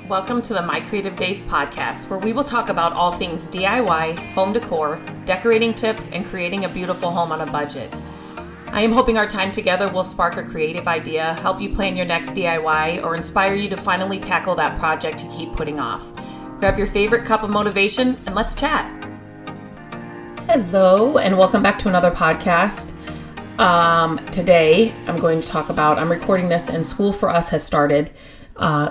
Welcome to the My Creative Days podcast, where we will talk about all things DIY, home decor, decorating tips, and creating a beautiful home on a budget. I am hoping our time together will spark a creative idea, help you plan your next DIY, or inspire you to finally tackle that project you keep putting off. Grab your favorite cup of motivation and let's chat. Hello, and welcome back to another podcast. Today, I'm recording this and school for us has started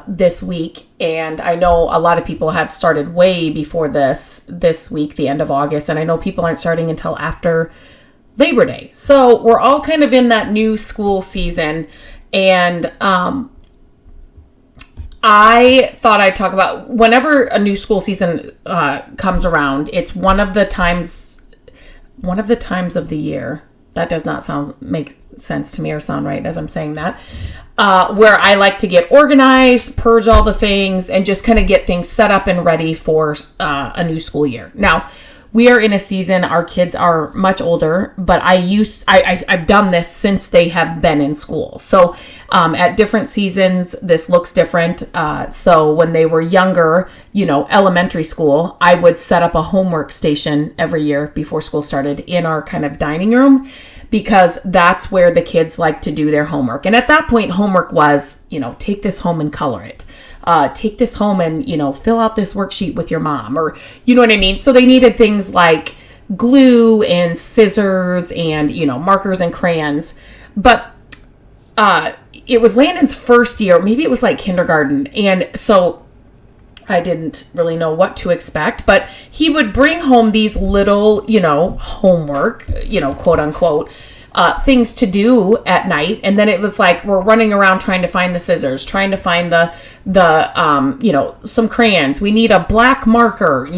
this week, and I know a lot of people have started way before this week, the end of August, and I know people aren't starting until after Labor Day. So we're all kind of in that new school season, and I thought I'd talk about whenever a new school season comes around. It's one of the times of the year. That does not make sense to me or sound right as I'm saying that. Where I like to get organized, purge all the things, and just kind of get things set up and ready for a new school year. Now, we are in a season, our kids are much older, but I've done this since they have been in school. So at different seasons, this looks different. So when they were younger, elementary school, I would set up a homework station every year before school started in our kind of dining room, because that's where the kids like to do their homework. And at that point, homework was, take this home and color it. Take this home and, fill out this worksheet with your mom, or, you know what I mean? So they needed things like glue and scissors and, markers and crayons. But it was Landon's first year, maybe it was like kindergarten. And so I didn't really know what to expect, but he would bring home these little, homework, quote unquote, things to do at night. And then it was like, we're running around trying to find the scissors, trying to find some crayons. We need a black marker,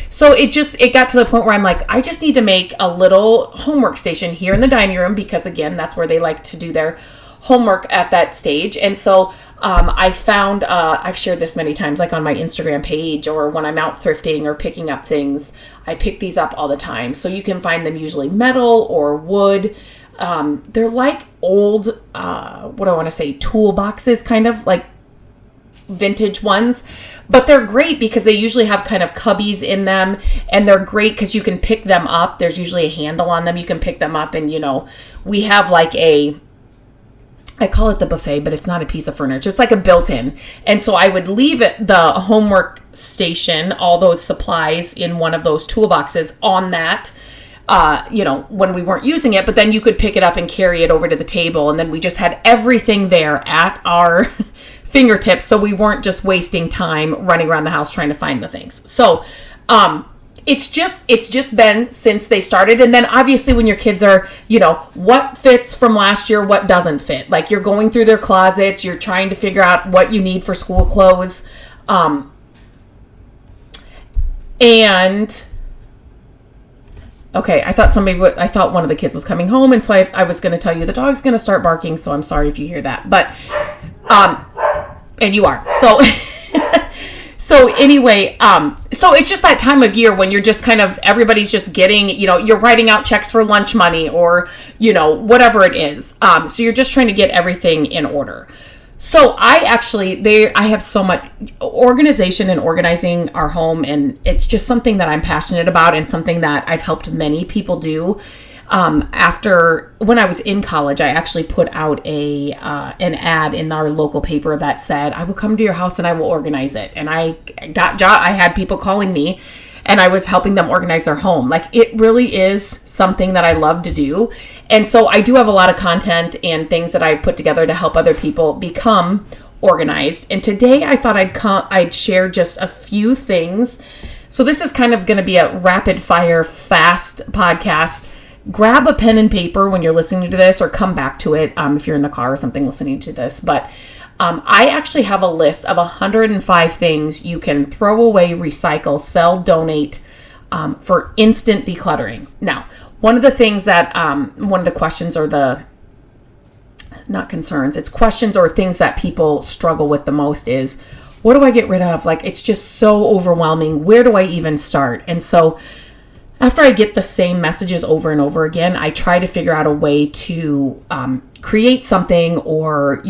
so it got to the point where I'm like, I just need to make a little homework station here in the dining room, because again, that's where they like to do their homework at that stage. And so I found, I've shared this many times, like on my Instagram page, or when I'm out thrifting or picking up things, I pick these up all the time. So you can find them usually metal or wood. They're like old, toolboxes, kind of like vintage ones, but they're great because they usually have kind of cubbies in them, and they're great because you can pick them up. There's usually a handle on them. You can pick them up, and we have like I call it the buffet, but it's not a piece of furniture. It's like a built-in. And so I would leave the homework station, all those supplies in one of those toolboxes on that, when we weren't using it. But then you could pick it up and carry it over to the table. And then we just had everything there at our fingertips. So we weren't just wasting time running around the house trying to find the things. So, it's just been since they started. And then obviously when your kids are, what fits from last year, what doesn't fit. Like you're going through their closets, you're trying to figure out what you need for school clothes. Okay, I thought one of the kids was coming home. And so I was going to tell you the dog's going to start barking. So I'm sorry if you hear that, but, and you are. So So anyway, so it's just that time of year when you're just kind of, everybody's just getting, you're writing out checks for lunch money or, whatever it is. So you're just trying to get everything in order. So I have so much organization and organizing our home, and it's just something that I'm passionate about and something that I've helped many people do. When I was in college, I actually put out an ad in our local paper that said, I will come to your house and I will organize it. And I had people calling me, and I was helping them organize their home. Like, it really is something that I love to do. And so I do have a lot of content and things that I've put together to help other people become organized. And today I thought I'd share just a few things. So this is kind of going to be a rapid fire, fast podcast. Grab a pen and paper when you're listening to this, or come back to it if you're in the car or something listening to this. But I actually have a list of 105 things you can throw away, recycle, sell, donate for instant decluttering. Now, one of the things that, one of the questions, or not concerns, it's questions or things that people struggle with the most is, what do I get rid of? Like, it's just so overwhelming. Where do I even start? And so after I get the same messages over and over again, I try to figure out a way to create something, or,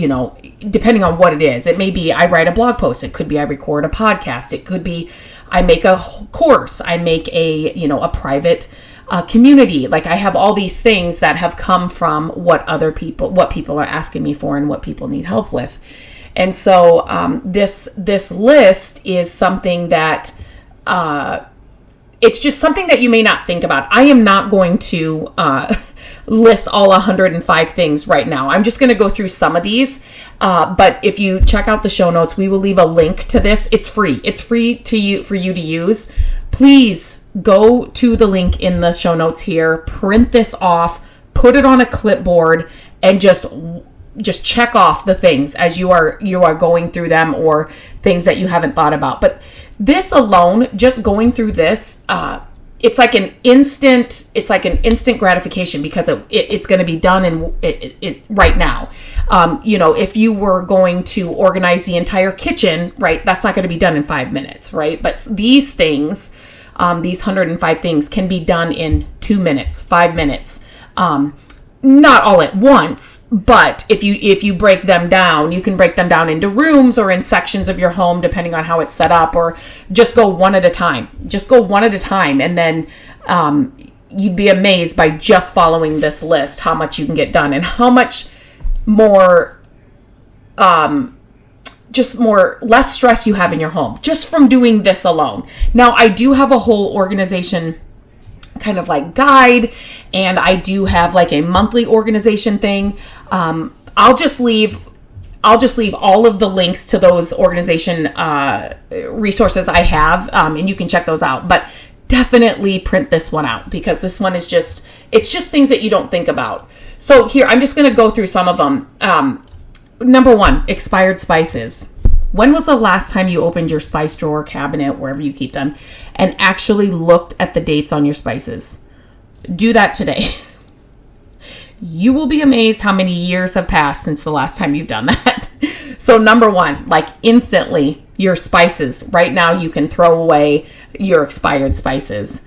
depending on what it is. It may be I write a blog post. It could be I record a podcast. It could be I make a course. I make a private community. Like, I have all these things that have come from what people are asking me for and what people need help with. And so this list is something that it's just something that you may not think about. I am not going to list all 105 things right now. I'm just going to go through some of these. But if you check out the show notes, we will leave a link to this. It's free. It's free for you to use. Please go to the link in the show notes here, print this off, put it on a clipboard, and just check off the things as you are going through them, or things that you haven't thought about. But this alone, just going through this, it's like an instant gratification, because it's going to be done in right now. If you were going to organize the entire kitchen, right, that's not going to be done in 5 minutes, right? But these things, these 105 things, can be done in 2 minutes, 5 minutes. Not all at once, but if you break them down, you can break them down into rooms or in sections of your home, depending on how it's set up, or just go one at a time. And then you'd be amazed by just following this list how much you can get done, and how much more less stress you have in your home just from doing this alone. Now, I do have a whole organization kind of like guide, and I do have like a monthly organization thing. I'll just leave all of the links to those organization resources I have, and you can check those out. But definitely print this one out, because this one is it's just things that you don't think about. So here, I'm just going to go through some of them. Number 1, expired spices. When was the last time you opened your spice drawer, cabinet, wherever you keep them, and actually looked at the dates on your spices? Do that today. You will be amazed how many years have passed since the last time you've done that. So number 1, like, instantly, your spices. Right now, you can throw away your expired spices.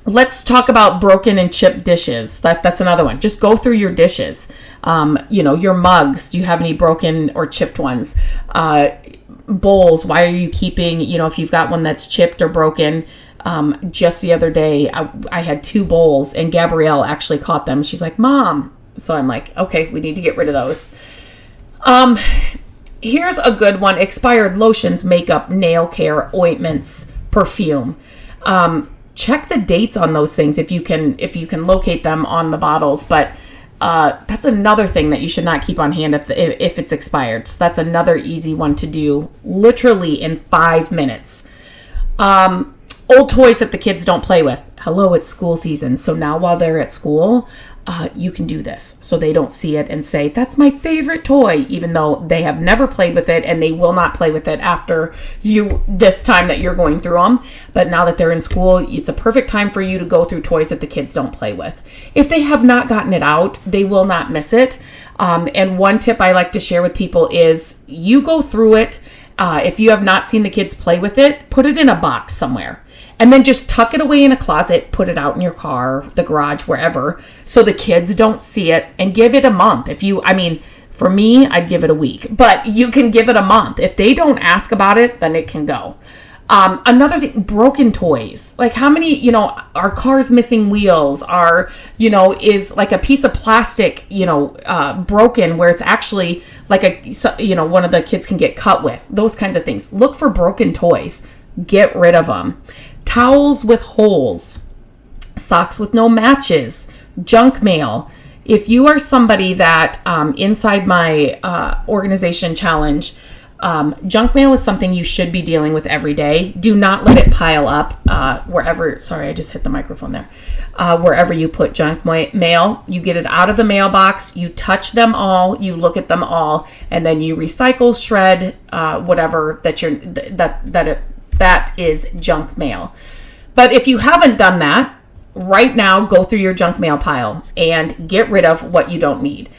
Let's talk about broken and chipped dishes. That's another one. Just go through your dishes. Your mugs. Do you have any broken or chipped ones? Bowls. Why are you keeping, if you've got one that's chipped or broken? Just the other day, I had 2 bowls, and Gabrielle actually caught them. She's like, Mom. So I'm like, okay, we need to get rid of those. Here's a good one. Expired lotions, makeup, nail care, ointments, perfume. Check the dates on those things if you can locate them on the bottles. But that's another thing that you should not keep on hand if it's expired. So that's another easy one to do, literally in 5 minutes. Old toys that the kids don't play with. Hello, it's school season. So now while they're at school, you can do this, so they don't see it and say, that's my favorite toy, even though they have never played with it, and they will not play with it after this time that you're going through them. But now that they're in school, it's a perfect time for you to go through toys that the kids don't play with. If they have not gotten it out, they will not miss it. And one tip I like to share with people is, you go through it. If you have not seen the kids play with it, put it in a box somewhere. And then just tuck it away in a closet, put it out in your car, the garage, wherever, so the kids don't see it, and give it a month. For me, I'd give it a week, but you can give it a month. If they don't ask about it, then it can go. Another thing, broken toys. Like, how many, are cars missing wheels? Is like a piece of plastic, broken, where it's actually like one of the kids can get cut with. Those kinds of things. Look for broken toys. Get rid of them. Towels with holes, socks with no matches, junk mail. If you are somebody that inside my organization challenge, junk mail is something you should be dealing with every day. Do not let it pile up wherever. Sorry, I just hit the microphone there. Wherever you put junk mail, you get it out of the mailbox. You touch them all. You look at them all, and then you recycle, shred, whatever that is junk mail. But if you haven't done that, right now, go through your junk mail pile and get rid of what you don't need.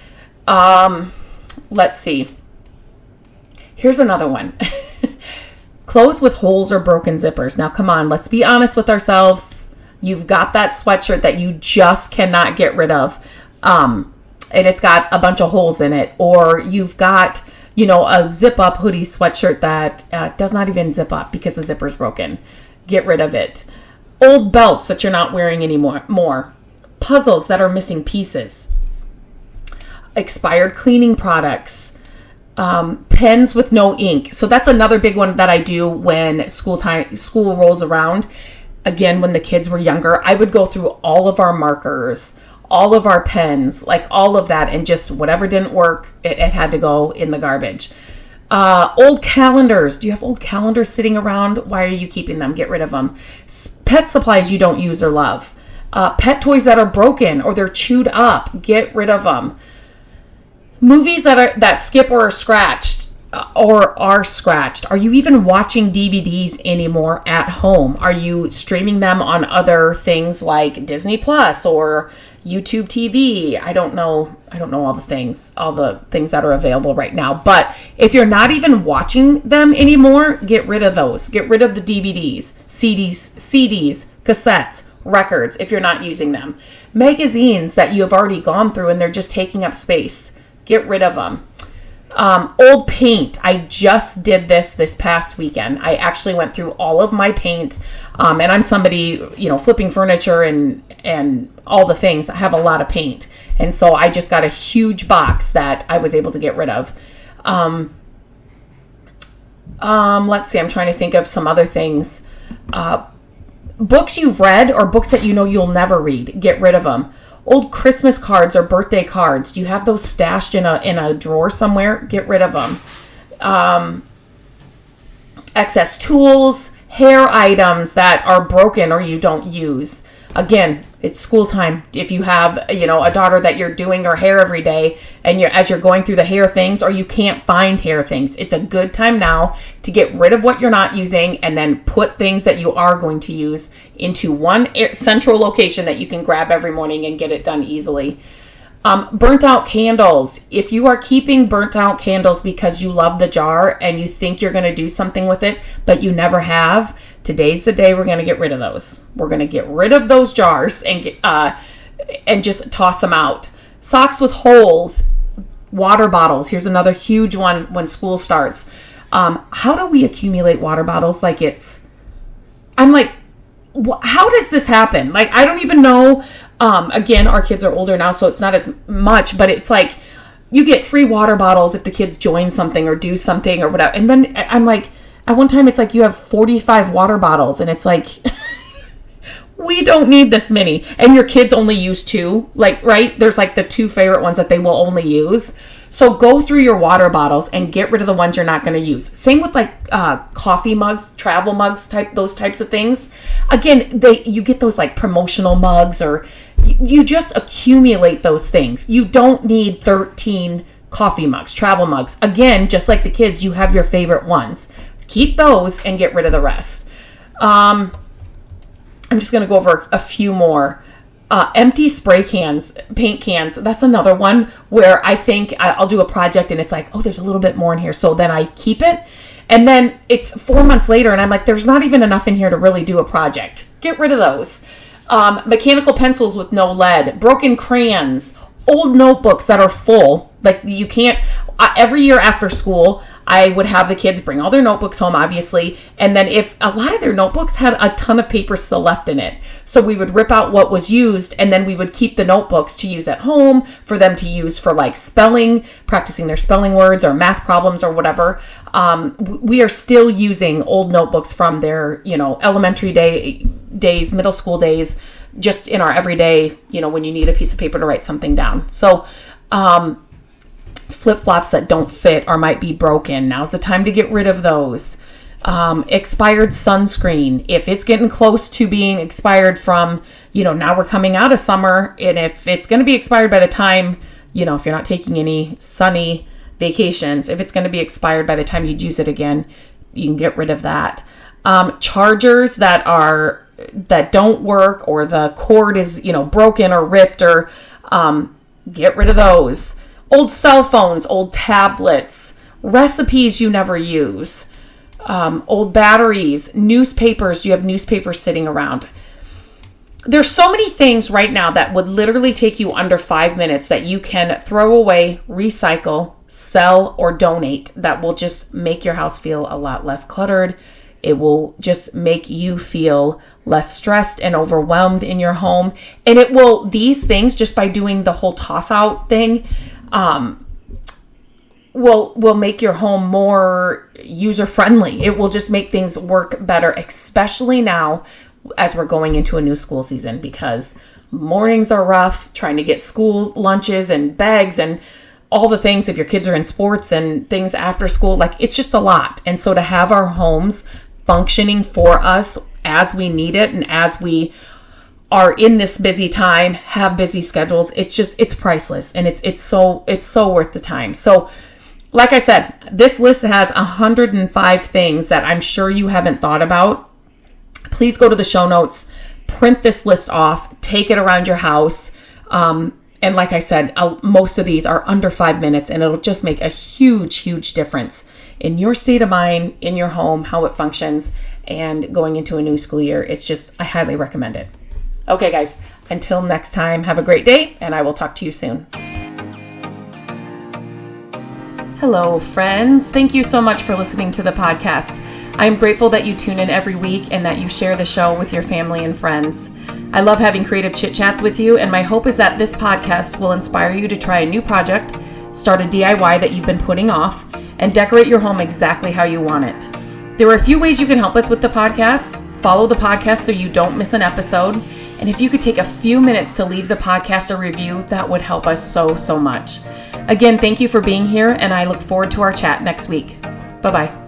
Let's see. Here's another one. Clothes with holes or broken zippers. Now, come on, let's be honest with ourselves. You've got that sweatshirt that you just cannot get rid of. and it's got a bunch of holes in it, or you've got, a zip up hoodie sweatshirt that does not even zip up because the zipper's broken. Get rid of it. Old belts that you're not wearing anymore. Puzzles that are missing pieces. Expired cleaning products. Pens with no ink. So that's another big one that I do when school rolls around. Again, when the kids were younger, I would go through all of our markers, all of our pens, like all of that, and just whatever didn't work, it had to go in the garbage. Old calendars. Do you have old calendars sitting around? Why are you keeping them? Get rid of them. Pet supplies you don't use or love. Pet toys that are broken or they're chewed up. Get rid of them. Movies that skip or are scratched. Are you even watching DVDs anymore at home? Are you streaming them on other things like Disney Plus or YouTube TV? I don't know all the things that are available right now. But if you're not even watching them anymore, get rid of those. Get rid of the DVDs, CDs, cassettes, records if you're not using them. Magazines that you have already gone through and they're just taking up space. Get rid of them. Old paint. I just did this past weekend. I actually went through all of my paint, and I'm somebody, flipping furniture and all the things. I have a lot of paint, and so I just got a huge box that I was able to get rid of. Let's see. I'm trying to think of some other things. Books you've read or books that you'll never read. Get rid of them. Old Christmas cards or birthday cards. Do you have those stashed in a drawer somewhere? Get rid of them. Excess tools, hair items that are broken or you don't use. Again, it's school time. If you have, a daughter that you're doing her hair every day and as you're going through the hair things or you can't find hair things, it's a good time now to get rid of what you're not using and then put things that you are going to use into one central location that you can grab every morning and get it done easily. Burnt out candles. If you are keeping burnt out candles because you love the jar and you think you're going to do something with it, but you never have, today's the day we're going to get rid of those. We're going to get rid of those jars and just toss them out. Socks with holes, water bottles. Here's another huge one when school starts. How do we accumulate water bottles? I'm like, how does this happen? Like, I don't even know. Again, our kids are older now, so it's not as much, but it's like you get free water bottles if the kids join something or do something or whatever. And then I'm like, at one time it's like you have 45 water bottles and it's like, we don't need this many. And your kids only use 2, right? There's like the 2 favorite ones that they will only use. So go through your water bottles and get rid of the ones you're not going to use. Same with coffee mugs, travel mugs, those types of things. Again, you get those like promotional mugs or you just accumulate those things. You don't need 13 coffee mugs, travel mugs. Again, just like the kids, you have your favorite ones. Keep those and get rid of the rest. I'm just going to go over a few more. Empty spray cans, paint cans. That's another one where I think I'll do a project and it's like, oh, there's a little bit more in here. So then I keep it. And then it's 4 months later and I'm like, there's not even enough in here to really do a project. Get rid of those. Mechanical pencils with no lead, broken crayons, old notebooks that are full. Like you can't, every year after school, I would have the kids bring all their notebooks home, obviously. And then if a lot of their notebooks had a ton of paper still left in it. So we would rip out what was used and then we would keep the notebooks to use at home for them to use for like spelling, practicing their spelling words or math problems or whatever. We are still using old notebooks from their, elementary days, middle school days, just in our everyday, when you need a piece of paper to write something down. So, flip-flops that don't fit or might be broken. Now's the time to get rid of those. Expired sunscreen. If it's getting close to being expired from, now we're coming out of summer, and if it's going to be expired by the time, if you're not taking any sunny vacations, if it's going to be expired by the time you use it again, you can get rid of that. Chargers that don't work or the cord is, broken or ripped or get rid of those. Old cell phones, old tablets, recipes you never use, old batteries, newspapers. You have newspapers sitting around. there's so many things right now that would literally take you under 5 minutes that you can throw away, recycle, sell, or donate that will just make your house feel a lot less cluttered. It will just make you feel less stressed and overwhelmed in your home. And these things, just by doing the whole toss out thing, will make your home more user friendly. It will just make things work better, especially now as we're going into a new school season, because mornings are rough trying to get school lunches and bags and all the things if your kids are in sports and things after school. Like, it's just a lot. And so to have our homes functioning for us as we need it and as we are in this busy time, have busy schedules, it's priceless, and it's so worth the time. So like I said, this list has 105 things that I'm sure you haven't thought about. Please go to the show notes, print this list off, take it around your house. And like I said, most of these are under 5 minutes, and it'll just make a huge, huge difference in your state of mind, in your home, how it functions, and going into a new school year. I highly recommend it. Okay, guys, until next time, have a great day, and I will talk to you soon. Hello, friends. Thank you so much for listening to the podcast. I'm grateful that you tune in every week and that you share the show with your family and friends. I love having creative chit chats with you, and my hope is that this podcast will inspire you to try a new project, start a DIY that you've been putting off, and decorate your home exactly how you want it. There are a few ways you can help us with the podcast. Follow the podcast so you don't miss an episode. And if you could take a few minutes to leave the podcast a review, that would help us so much. Again, thank you for being here, and I look forward to our chat next week. Bye-bye.